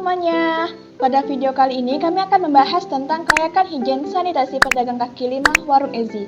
semuanya, pada video kali ini kami akan membahas tentang kelayakan higien sanitasi pedagang kaki lima Warung Ezi.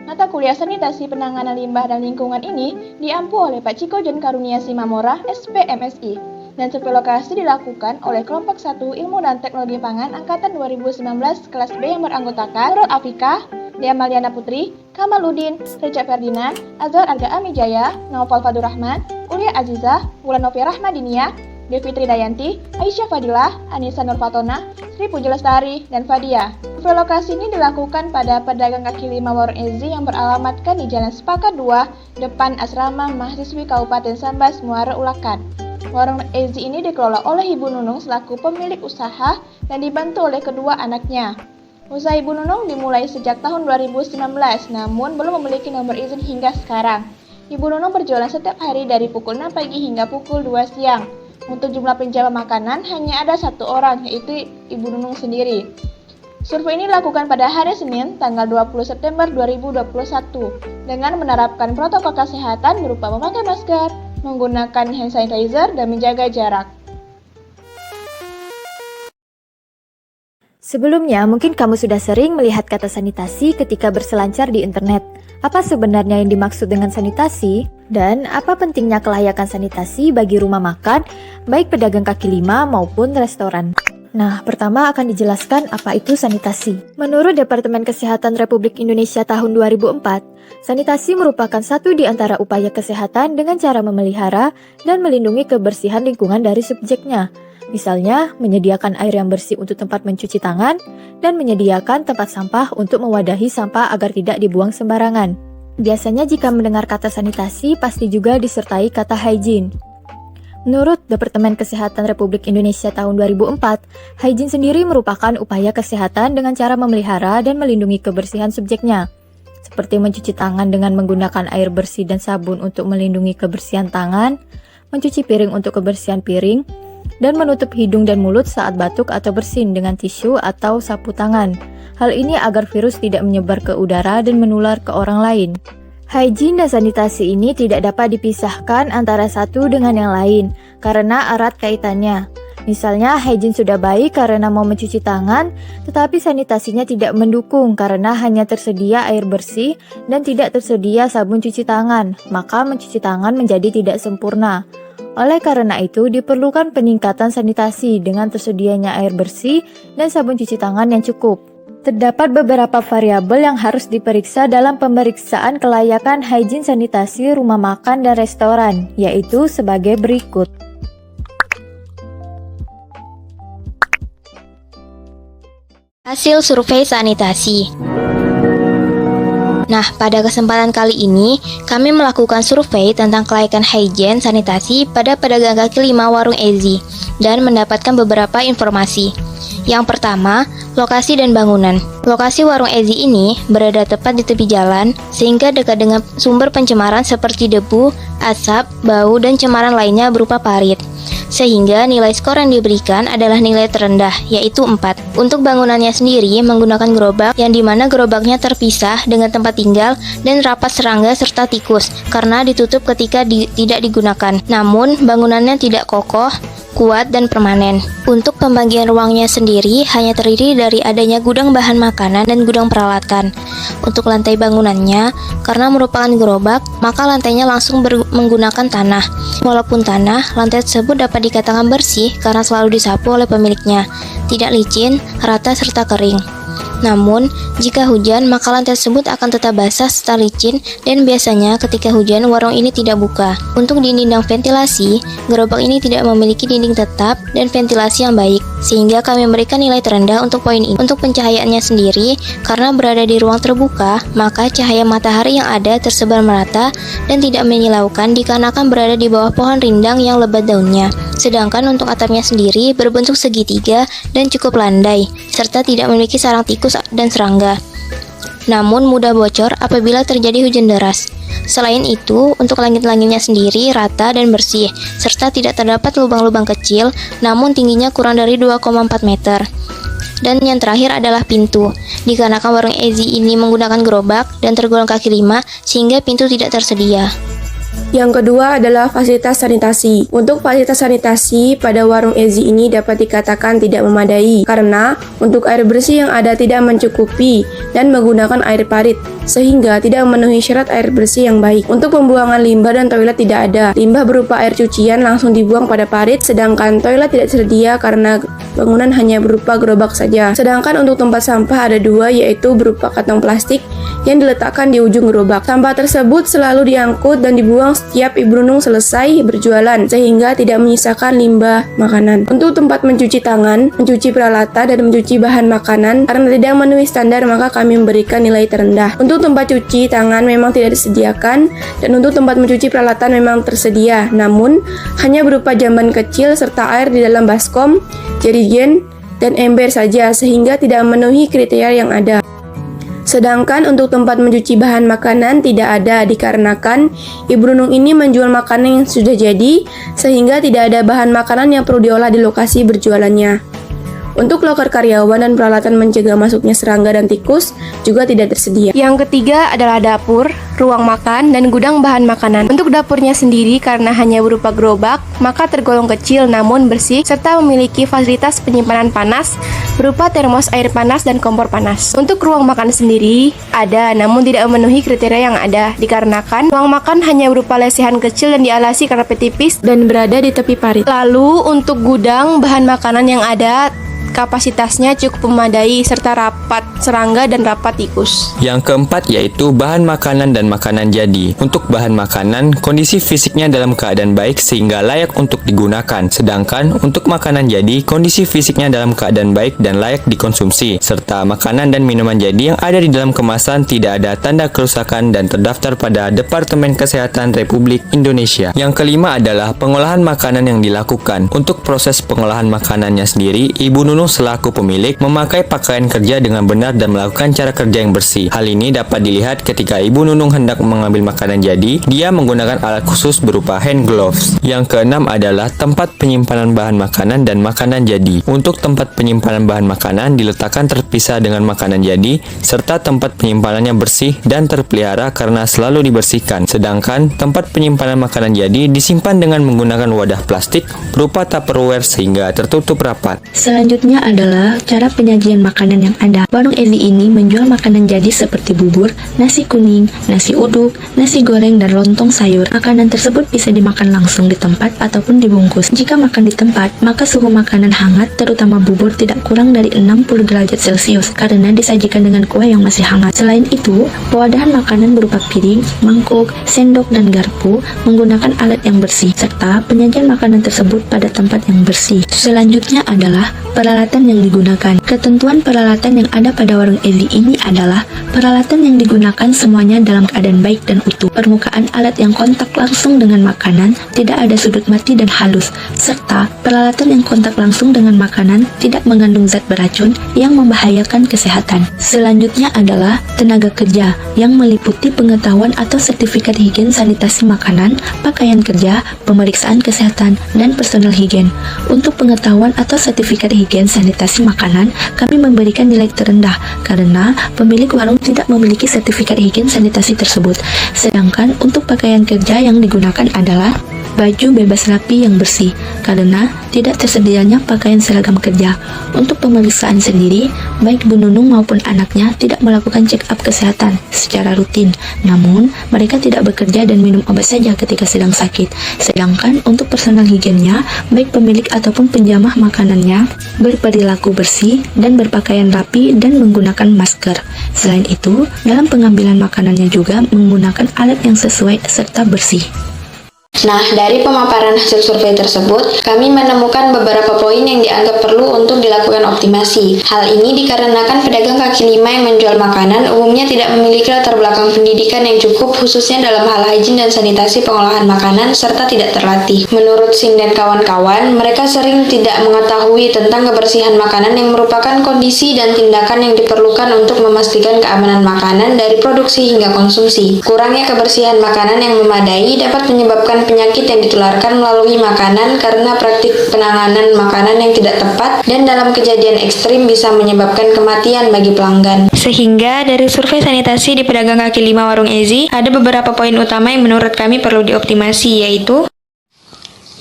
Mata kuliah sanitasi penanganan limbah dan lingkungan ini diampu oleh Pak Ciko John Karunia Simamora, SPMSI, dan survei lokasi dilakukan oleh kelompok 1 Ilmu dan Teknologi Pangan Angkatan 2019 kelas B yang beranggotakan Nurul Afika, Dea Maliana Putri, Kamaludin, Richard Ferdinand, Azhar Arga Amijaya, Naufal Fadur Rahman, Ulia Azizah, Wulan Novia Rahmadinia, Devi Tridayanti, Aisyah Fadilah, Anissa Nurfatona, Sri Puja Lestari, dan Fadia. Survei lokasi ini dilakukan pada pedagang kaki lima Warung Ezi yang beralamatkan di Jalan Sepakat 2, depan Asrama Mahasiswi Kabupaten Sambas, Muara Ulakan. Warung Ezi ini dikelola oleh Ibu Nunung selaku pemilik usaha dan dibantu oleh kedua anaknya. Usaha Ibu Nunung dimulai sejak tahun 2019, namun belum memiliki nomor izin hingga sekarang. Ibu Nunung berjualan setiap hari dari pukul 6 pagi hingga pukul 2 siang. Untuk jumlah penjual makanan hanya ada satu orang, yaitu Ibu Nunung sendiri. Survei ini dilakukan pada hari Senin, tanggal 20 September 2021, dengan menerapkan protokol kesehatan berupa memakai masker, menggunakan hand sanitizer, dan menjaga jarak. Sebelumnya, mungkin kamu sudah sering melihat kata sanitasi ketika berselancar di internet. Apa sebenarnya yang dimaksud dengan sanitasi? Dan apa pentingnya kelayakan sanitasi bagi rumah makan, baik pedagang kaki lima maupun restoran? Nah, pertama akan dijelaskan apa itu sanitasi. Menurut Departemen Kesehatan Republik Indonesia tahun 2004, sanitasi merupakan satu di antara upaya kesehatan dengan cara memelihara dan melindungi kebersihan lingkungan dari subjeknya. Misalnya, menyediakan air yang bersih untuk tempat mencuci tangan, dan menyediakan tempat sampah untuk mewadahi sampah agar tidak dibuang sembarangan. Biasanya jika mendengar kata sanitasi, pasti juga disertai kata hygiene. Menurut Departemen Kesehatan Republik Indonesia tahun 2004, hygiene sendiri merupakan upaya kesehatan dengan cara memelihara dan melindungi kebersihan subjeknya, seperti mencuci tangan dengan menggunakan air bersih dan sabun untuk melindungi kebersihan tangan, mencuci piring untuk kebersihan piring, dan menutup hidung dan mulut saat batuk atau bersin dengan tisu atau sapu tangan. Hal ini agar virus tidak menyebar ke udara dan menular ke orang lain. Hygiene dan sanitasi ini tidak dapat dipisahkan antara satu dengan yang lain karena erat kaitannya. Misalnya, hygiene sudah baik karena mau mencuci tangan, tetapi sanitasinya tidak mendukung karena hanya tersedia air bersih dan tidak tersedia sabun cuci tangan, maka mencuci tangan menjadi tidak sempurna. Oleh karena itu, diperlukan peningkatan sanitasi dengan tersedianya air bersih dan sabun cuci tangan yang cukup. Terdapat beberapa variabel yang harus diperiksa dalam pemeriksaan kelayakan hygiene sanitasi rumah makan dan restoran, yaitu sebagai berikut. Hasil survei sanitasi. Nah, pada kesempatan kali ini, kami melakukan survei tentang kelayakan hygiene sanitasi pada pedagang kaki lima Warung Ezi dan mendapatkan beberapa informasi. Yang pertama, lokasi dan bangunan. Lokasi Warung Ezi ini berada tepat di tepi jalan, sehingga dekat dengan sumber pencemaran seperti debu, asap, bau, dan cemaran lainnya berupa parit. Sehingga nilai skor yang diberikan adalah nilai terendah, yaitu 4. Untuk bangunannya sendiri menggunakan gerobak yang dimana gerobaknya terpisah dengan tempat tinggal dan rapat serangga serta tikus karena ditutup ketika tidak digunakan. Namun bangunannya tidak kokoh, kuat, dan permanen. Untuk pembagian ruangnya sendiri hanya terdiri dari adanya gudang bahan makanan dan gudang peralatan. Untuk lantai bangunannya, karena merupakan gerobak, maka lantainya langsung menggunakan tanah. Walaupun tanah, lantai tersebut dapat dikatakan bersih karena selalu disapu oleh pemiliknya, tidak licin, rata, serta kering. Namun, jika hujan, maka lantai tersebut akan tetap basah serta licin dan biasanya ketika hujan, warung ini tidak buka. Untuk dinding dan ventilasi, gerobak ini tidak memiliki dinding tetap dan ventilasi yang baik, sehingga kami memberikan nilai terendah untuk poin ini. Untuk pencahayaannya sendiri, karena berada di ruang terbuka, maka cahaya matahari yang ada tersebar merata dan tidak menyilaukan dikarenakan berada di bawah pohon rindang yang lebat daunnya. Sedangkan untuk atapnya sendiri berbentuk segitiga dan cukup landai, serta tidak memiliki sarang tikus dan serangga. Namun mudah bocor apabila terjadi hujan deras. Selain itu, untuk langit-langitnya sendiri rata dan bersih, serta tidak terdapat lubang-lubang kecil, namun tingginya kurang dari 2,4 meter. Dan yang terakhir adalah pintu. Dikarenakan warung Ezi ini menggunakan gerobak dan tergolong kaki lima, sehingga pintu tidak tersedia. Yang kedua adalah fasilitas sanitasi. Untuk fasilitas sanitasi pada warung Ezi ini dapat dikatakan tidak memadai karena untuk air bersih yang ada tidak mencukupi dan menggunakan air parit sehingga tidak memenuhi syarat air bersih yang baik. Untuk pembuangan limbah dan toilet tidak ada. Limbah berupa air cucian langsung dibuang pada parit, sedangkan toilet tidak tersedia karena bangunan hanya berupa gerobak saja. Sedangkan untuk tempat sampah ada dua, yaitu berupa kantong plastik yang diletakkan di ujung gerobak. Sampah tersebut selalu diangkut dan dibuang setiap Ibu Nunung selesai berjualan, sehingga tidak menyisakan limbah makanan. Untuk tempat mencuci tangan, mencuci peralatan, dan mencuci bahan makanan, karena tidak memenuhi standar, maka kami memberikan nilai terendah. Untuk tempat cuci tangan memang tidak disediakan, dan untuk tempat mencuci peralatan memang tersedia, namun hanya berupa jamban kecil serta air di dalam baskom, jerigen, dan ember saja, sehingga tidak memenuhi kriteria yang ada. Sedangkan untuk tempat mencuci bahan makanan tidak ada dikarenakan Ibu Nunung ini menjual makanan yang sudah jadi sehingga tidak ada bahan makanan yang perlu diolah di lokasi berjualannya. Untuk loker karyawan dan peralatan mencegah masuknya serangga dan tikus juga tidak tersedia. Yang ketiga adalah dapur, ruang makan, dan gudang bahan makanan. Untuk dapurnya sendiri karena hanya berupa gerobak, maka tergolong kecil namun bersih, serta memiliki fasilitas penyimpanan panas berupa termos air panas dan kompor panas. Untuk ruang makan sendiri ada namun tidak memenuhi kriteria yang ada, dikarenakan ruang makan hanya berupa lesehan kecil dan dialasi karpet tipis Dan berada di tepi parit. Lalu untuk gudang bahan makanan yang ada kapasitasnya cukup memadai serta rapat serangga dan rapat tikus. Yang keempat yaitu bahan makanan dan makanan jadi. Untuk bahan makanan, kondisi fisiknya dalam keadaan baik sehingga layak untuk digunakan. Sedangkan untuk makanan jadi, kondisi fisiknya dalam keadaan baik dan layak dikonsumsi. Serta makanan dan minuman jadi yang ada di dalam kemasan tidak ada tanda kerusakan dan terdaftar pada Departemen Kesehatan Republik Indonesia. Yang kelima adalah pengolahan makanan yang dilakukan. Untuk proses pengolahan makanannya sendiri, Ibu Nunung selaku pemilik memakai pakaian kerja dengan benar dan melakukan cara kerja yang bersih. Hal ini dapat dilihat ketika Ibu Nunung hendak mengambil makanan jadi, dia menggunakan alat khusus berupa hand gloves. Yang keenam adalah tempat penyimpanan bahan makanan dan makanan jadi. Untuk tempat penyimpanan bahan makanan diletakkan terpisah dengan makanan jadi, serta tempat penyimpanannya bersih dan terpelihara karena selalu dibersihkan. Sedangkan tempat penyimpanan makanan jadi disimpan dengan menggunakan wadah plastik berupa Tupperware sehingga tertutup rapat. Selanjutnya adalah cara penyajian makanan yang ada. Warung Ezi ini menjual makanan jadi seperti bubur, nasi kuning, nasi uduk, nasi goreng, dan lontong sayur. Makanan tersebut bisa dimakan langsung di tempat ataupun dibungkus. Jika makan di tempat, maka suhu makanan hangat, terutama bubur, tidak kurang dari 60 derajat Celcius karena disajikan dengan kuah yang masih hangat. Selain itu, pewadahan makanan berupa piring, mangkuk, sendok, dan garpu menggunakan alat yang bersih, serta penyajian makanan tersebut pada tempat yang bersih. Selanjutnya adalah peralatan yang digunakan. Ketentuan peralatan yang ada pada warung Ezi ini adalah peralatan yang digunakan semuanya dalam keadaan baik dan utuh. Permukaan alat yang kontak langsung dengan makanan tidak ada sudut mati dan halus, serta peralatan yang kontak langsung dengan makanan tidak mengandung zat beracun yang membahayakan kesehatan. Selanjutnya adalah tenaga kerja yang meliputi pengetahuan atau sertifikat higien sanitasi makanan, pakaian kerja, pemeriksaan kesehatan, dan personal higien. Untuk pengetahuan atau sertifikat higien sanitasi makanan, kami memberikan nilai terendah karena pemilik warung tidak memiliki sertifikat higien sanitasi tersebut. Sedangkan untuk pakaian kerja yang digunakan adalah baju bebas rapi yang bersih karena tidak tersedianya pakaian seragam kerja. Untuk pemeriksaan sendiri, baik Bu Nunung maupun anaknya tidak melakukan check up kesehatan secara rutin, namun mereka tidak bekerja dan minum obat saja ketika sedang sakit. Sedangkan untuk personal higiennya, baik pemilik ataupun penjamah makanannya berperilaku bersih dan berpakaian rapi dan menggunakan masker. Selain itu, dalam pengambilan makanannya juga menggunakan alat yang sesuai serta bersih. Nah, dari pemaparan hasil survei tersebut, kami menemukan beberapa poin yang dianggap perlu untuk dilakukan optimasi. Hal ini dikarenakan pedagang kaki lima yang menjual makanan umumnya tidak memiliki latar belakang pendidikan yang cukup, khususnya dalam hal hygiene dan sanitasi pengolahan makanan, serta tidak terlatih. Menurut Sin dan kawan-kawan, mereka sering tidak mengetahui tentang kebersihan makanan yang merupakan kondisi dan tindakan yang diperlukan untuk memastikan keamanan makanan dari produksi hingga konsumsi. Kurangnya kebersihan makanan yang memadai dapat menyebabkan penyakit yang ditularkan melalui makanan karena praktik penanganan makanan yang tidak tepat dan dalam kejadian ekstrim bisa menyebabkan kematian bagi pelanggan. Sehingga dari survei sanitasi di pedagang kaki lima Warung Ezi, ada beberapa poin utama yang menurut kami perlu dioptimasi, yaitu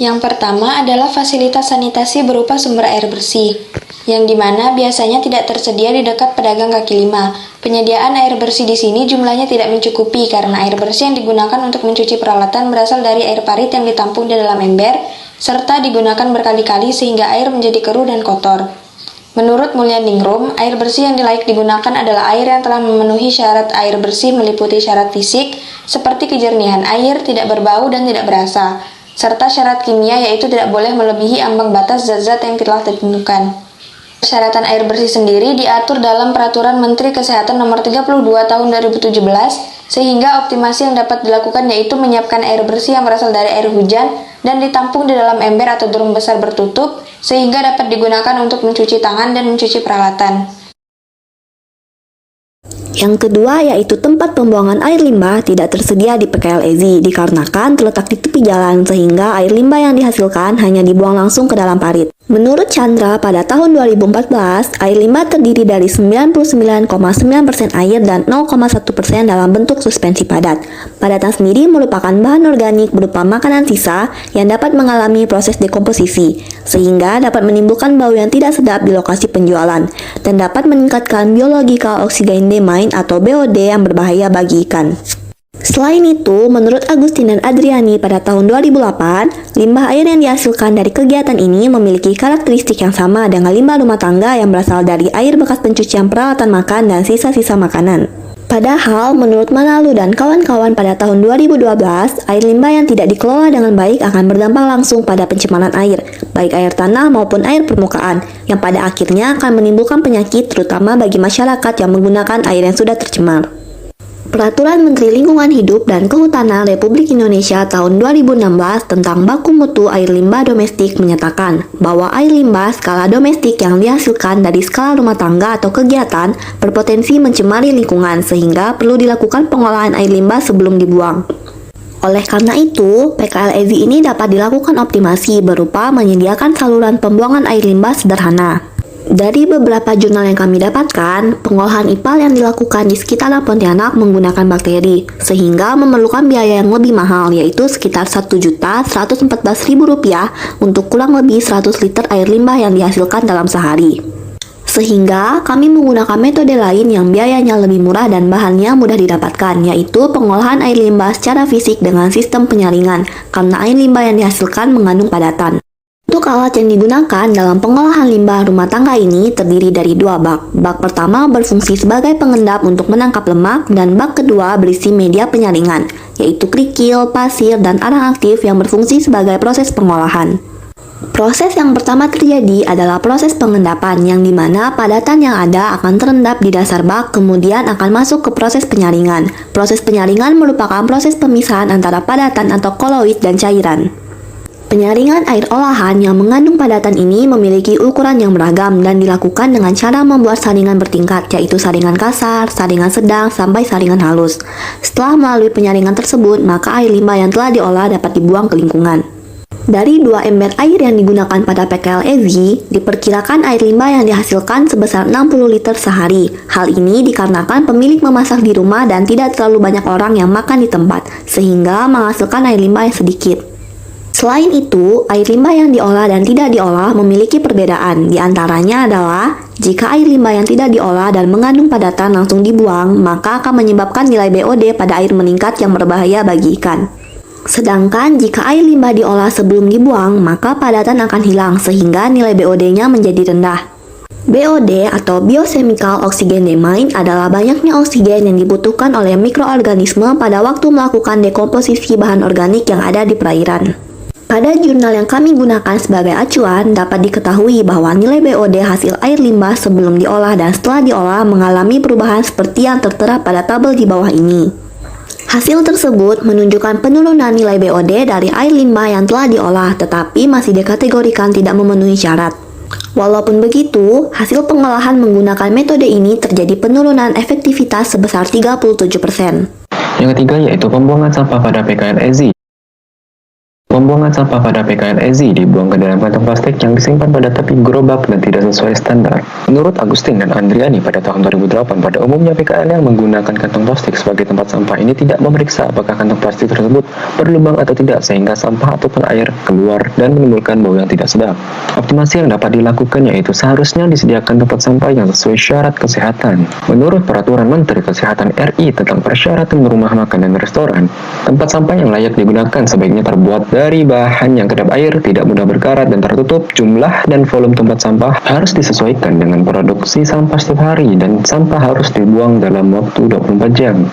yang pertama adalah fasilitas sanitasi berupa sumber air bersih, yang dimana biasanya tidak tersedia di dekat pedagang kaki lima. Penyediaan air bersih di sini jumlahnya tidak mencukupi karena air bersih yang digunakan untuk mencuci peralatan berasal dari air parit yang ditampung di dalam ember, serta digunakan berkali-kali sehingga air menjadi keruh dan kotor. Menurut Mulyaningrum, air bersih yang layak digunakan adalah air yang telah memenuhi syarat air bersih meliputi syarat fisik, seperti kejernihan air, tidak berbau dan tidak berasa, serta syarat kimia yaitu tidak boleh melebihi ambang batas zat-zat yang telah ditentukan. Persyaratan air bersih sendiri diatur dalam Peraturan Menteri Kesehatan Nomor 32 Tahun 2017, sehingga optimasi yang dapat dilakukan yaitu menyiapkan air bersih yang berasal dari air hujan dan ditampung di dalam ember atau drum besar bertutup, sehingga dapat digunakan untuk mencuci tangan dan mencuci peralatan. Yang kedua yaitu tempat pembuangan air limbah tidak tersedia di PKL Ezi dikarenakan terletak di tepi jalan sehingga air limbah yang dihasilkan hanya dibuang langsung ke dalam parit. Menurut Chandra, pada tahun 2014, air limbah terdiri dari 99,9% air dan 0,1% dalam bentuk suspensi padat. Padatan sendiri merupakan bahan organik berupa makanan sisa yang dapat mengalami proses dekomposisi, sehingga dapat menimbulkan bau yang tidak sedap di lokasi penjualan, dan dapat meningkatkan biological oxygen demand atau BOD yang berbahaya bagi ikan. Selain itu, menurut Agustin dan Adriani pada tahun 2008, limbah air yang dihasilkan dari kegiatan ini memiliki karakteristik yang sama dengan limbah rumah tangga yang berasal dari air bekas pencucian peralatan makan dan sisa-sisa makanan. Padahal, menurut Manalu dan kawan-kawan pada tahun 2012, air limbah yang tidak dikelola dengan baik akan berdampak langsung pada pencemaran air, baik air tanah maupun air permukaan, yang pada akhirnya akan menimbulkan penyakit terutama bagi masyarakat yang menggunakan air yang sudah tercemar. Peraturan Menteri Lingkungan Hidup dan Kehutanan Republik Indonesia tahun 2016 tentang baku mutu air limbah domestik menyatakan bahwa air limbah skala domestik yang dihasilkan dari skala rumah tangga atau kegiatan berpotensi mencemari lingkungan sehingga perlu dilakukan pengolahan air limbah sebelum dibuang. Oleh karena itu, PKL Ezi ini dapat dilakukan optimasi berupa menyediakan saluran pembuangan air limbah sederhana. Dari beberapa jurnal yang kami dapatkan, pengolahan IPAL yang dilakukan di sekitaran Pontianak menggunakan bakteri, sehingga memerlukan biaya yang lebih mahal, yaitu sekitar Rp1.114.000 untuk kurang lebih 100 liter air limbah yang dihasilkan dalam sehari. Sehingga kami menggunakan metode lain yang biayanya lebih murah dan bahannya mudah didapatkan, yaitu pengolahan air limbah secara fisik dengan sistem penyaringan, karena air limbah yang dihasilkan mengandung padatan. Untuk alat yang digunakan dalam pengolahan limbah rumah tangga ini terdiri dari dua bak. Bak pertama berfungsi sebagai pengendap untuk menangkap lemak dan bak kedua berisi media penyaringan, yaitu kerikil, pasir, dan arang aktif yang berfungsi sebagai proses pengolahan. Proses yang pertama terjadi adalah proses pengendapan yang dimana padatan yang ada akan terendap di dasar bak kemudian akan masuk ke proses penyaringan. Proses penyaringan merupakan proses pemisahan antara padatan atau koloid dan cairan. Penyaringan air olahan yang mengandung padatan ini memiliki ukuran yang beragam dan dilakukan dengan cara membuat saringan bertingkat, yaitu saringan kasar, saringan sedang, sampai saringan halus. Setelah melalui penyaringan tersebut, maka air limbah yang telah diolah dapat dibuang ke lingkungan. Dari 2 ember air yang digunakan pada PKL Ezi, diperkirakan air limbah yang dihasilkan sebesar 60 liter sehari. Hal ini dikarenakan pemilik memasak di rumah dan tidak terlalu banyak orang yang makan di tempat, sehingga menghasilkan air limbah yang sedikit. Selain itu, air limbah yang diolah dan tidak diolah memiliki perbedaan. Di antaranya adalah, jika air limbah yang tidak diolah dan mengandung padatan langsung dibuang, maka akan menyebabkan nilai BOD pada air meningkat yang berbahaya bagi ikan. Sedangkan jika air limbah diolah sebelum dibuang, maka padatan akan hilang sehingga nilai BOD-nya menjadi rendah. BOD atau Biochemical Oxygen Demand adalah banyaknya oksigen yang dibutuhkan oleh mikroorganisme pada waktu melakukan dekomposisi bahan organik yang ada di perairan. Pada jurnal yang kami gunakan sebagai acuan, dapat diketahui bahwa nilai BOD hasil air limbah sebelum diolah dan setelah diolah mengalami perubahan seperti yang tertera pada tabel di bawah ini. Hasil tersebut menunjukkan penurunan nilai BOD dari air limbah yang telah diolah, tetapi masih dikategorikan tidak memenuhi syarat. Walaupun begitu, hasil pengolahan menggunakan metode ini terjadi penurunan efektivitas sebesar 37%. Yang ketiga yaitu pembuangan sampah pada PKL Ezi. Pembuangan sampah pada PKL EZI dibuang ke dalam kantong plastik yang disimpan pada tepi gerobak dan tidak sesuai standar. Menurut Agustin dan Andriani pada tahun 2008, pada umumnya PKL yang menggunakan kantong plastik sebagai tempat sampah ini tidak memeriksa apakah kantong plastik tersebut berlubang atau tidak, sehingga sampah ataupun air keluar dan menimbulkan bau yang tidak sedap. Optimasi yang dapat dilakukan yaitu seharusnya disediakan tempat sampah yang sesuai syarat kesehatan. Menurut Peraturan Menteri Kesehatan RI tentang persyaratan rumah makan dan restoran, tempat sampah yang layak digunakan sebaiknya terbuat dari bahan yang kedap air, tidak mudah berkarat dan tertutup. Jumlah dan volume tempat sampah harus disesuaikan dengan produksi sampah setiap hari dan sampah harus dibuang dalam waktu 24 jam.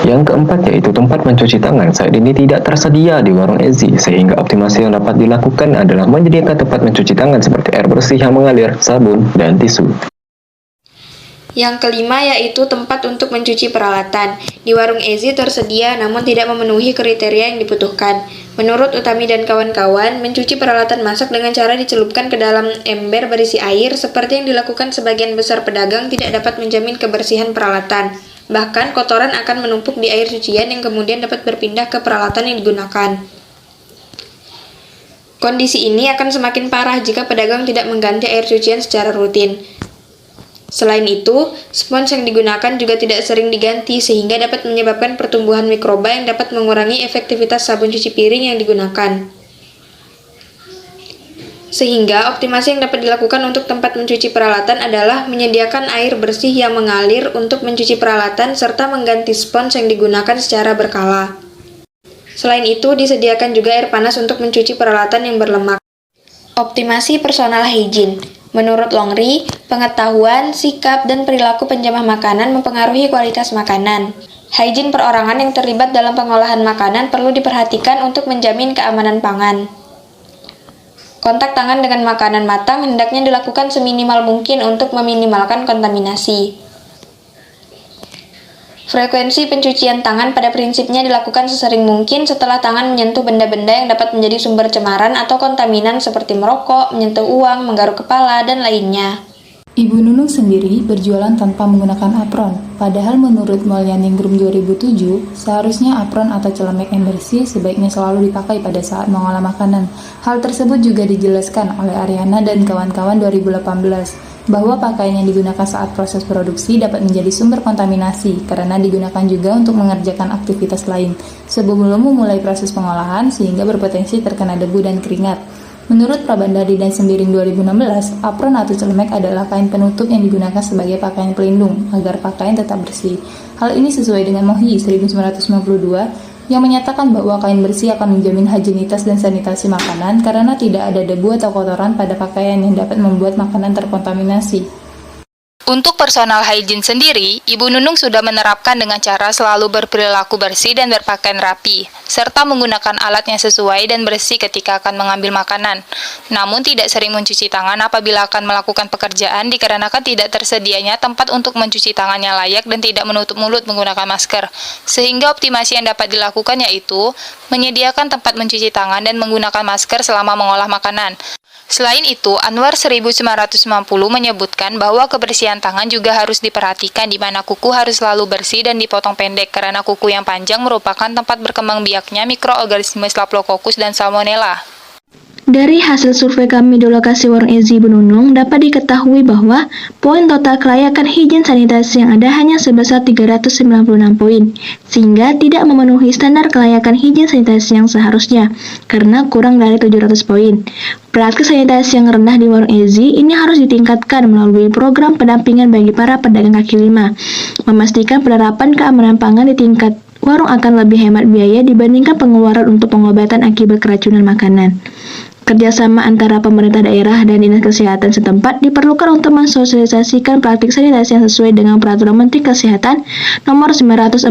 Yang keempat yaitu tempat mencuci tangan saat ini tidak tersedia di warung EZI, sehingga optimasi yang dapat dilakukan adalah menyediakan tempat mencuci tangan seperti air bersih yang mengalir, sabun, dan tisu. Yang kelima yaitu tempat untuk mencuci peralatan. Di warung EZI tersedia namun tidak memenuhi kriteria yang dibutuhkan. Menurut Utami dan kawan-kawan, mencuci peralatan masak dengan cara dicelupkan ke dalam ember berisi air seperti yang dilakukan sebagian besar pedagang tidak dapat menjamin kebersihan peralatan. Bahkan kotoran akan menumpuk di air cucian yang kemudian dapat berpindah ke peralatan yang digunakan. Kondisi ini akan semakin parah jika pedagang tidak mengganti air cucian secara rutin. Selain itu, spons yang digunakan juga tidak sering diganti sehingga dapat menyebabkan pertumbuhan mikroba yang dapat mengurangi efektivitas sabun cuci piring yang digunakan. Sehingga optimasi yang dapat dilakukan untuk tempat mencuci peralatan adalah menyediakan air bersih yang mengalir untuk mencuci peralatan serta mengganti spons yang digunakan secara berkala. Selain itu, disediakan juga air panas untuk mencuci peralatan yang berlemak. Optimasi personal hygiene. Menurut Longri, pengetahuan, sikap, dan perilaku penjamah makanan mempengaruhi kualitas makanan. Hygiene perorangan yang terlibat dalam pengolahan makanan perlu diperhatikan untuk menjamin keamanan pangan. Kontak tangan dengan makanan matang hendaknya dilakukan seminimal mungkin untuk meminimalkan kontaminasi. Frekuensi pencucian tangan pada prinsipnya dilakukan sesering mungkin setelah tangan menyentuh benda-benda yang dapat menjadi sumber cemaran atau kontaminan seperti merokok, menyentuh uang, menggaruk kepala, dan lainnya. Ibu Nunung sendiri berjualan tanpa menggunakan apron, padahal menurut Mulyaningrum 2007, seharusnya apron atau celemek yang bersih sebaiknya selalu dipakai pada saat mengolah makanan. Hal tersebut juga dijelaskan oleh Ariana dan kawan-kawan 2018, bahwa pakaian yang digunakan saat proses produksi dapat menjadi sumber kontaminasi karena digunakan juga untuk mengerjakan aktivitas lain sebelum memulai proses pengolahan sehingga berpotensi terkena debu dan keringat. Menurut Prabandari dan Sembiring 2016, apron atau celemek adalah kain penutup yang digunakan sebagai pakaian pelindung agar pakaian tetap bersih. Hal ini sesuai dengan Mohi 1992 yang menyatakan bahwa kain bersih akan menjamin higienitas dan sanitasi makanan karena tidak ada debu atau kotoran pada pakaian yang dapat membuat makanan terkontaminasi. Untuk personal hygiene sendiri, Ibu Nunung sudah menerapkan dengan cara selalu berperilaku bersih dan berpakaian rapi, serta menggunakan alat yang sesuai dan bersih ketika akan mengambil makanan. Namun tidak sering mencuci tangan apabila akan melakukan pekerjaan dikarenakan tidak tersedianya tempat untuk mencuci tangannya layak dan tidak menutup mulut menggunakan masker. Sehingga optimasi yang dapat dilakukan yaitu menyediakan tempat mencuci tangan dan menggunakan masker selama mengolah makanan. Selain itu, Anwar 1990 menyebutkan bahwa kebersihan tangan juga harus diperhatikan di mana kuku harus selalu bersih dan dipotong pendek karena kuku yang panjang merupakan tempat berkembang biaknya mikroorganisme Staphylococcus dan Salmonella. Dari hasil survei kami di lokasi warung EZI Ibu Nunung dapat diketahui bahwa poin total kelayakan higien sanitasi yang ada hanya sebesar 396 poin, sehingga tidak memenuhi standar kelayakan higien sanitasi yang seharusnya, karena kurang dari 700 poin. Praktik sanitasi yang rendah di warung EZI ini harus ditingkatkan melalui program pendampingan bagi para pedagang kaki lima, memastikan penerapan keamanan pangan di tingkat warung akan lebih hemat biaya dibandingkan pengeluaran untuk pengobatan akibat keracunan makanan. Kerjasama antara pemerintah daerah dan dinas kesehatan setempat diperlukan untuk mensosialisasikan praktik sanitasi yang sesuai dengan Peraturan Menteri Kesehatan Nomor 942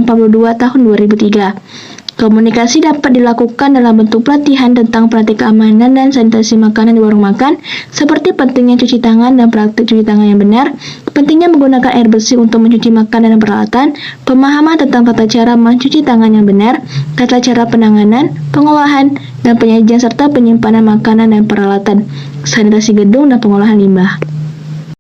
Tahun 2003. Komunikasi dapat dilakukan dalam bentuk pelatihan tentang praktik keamanan dan sanitasi makanan di warung makan, seperti pentingnya cuci tangan dan praktik cuci tangan yang benar, pentingnya menggunakan air bersih untuk mencuci makanan dan peralatan, pemahaman tentang tata cara mencuci tangan yang benar, tata cara penanganan, pengolahan, dan penyajian serta penyimpanan makanan dan peralatan, sanitasi gedung dan pengolahan limbah.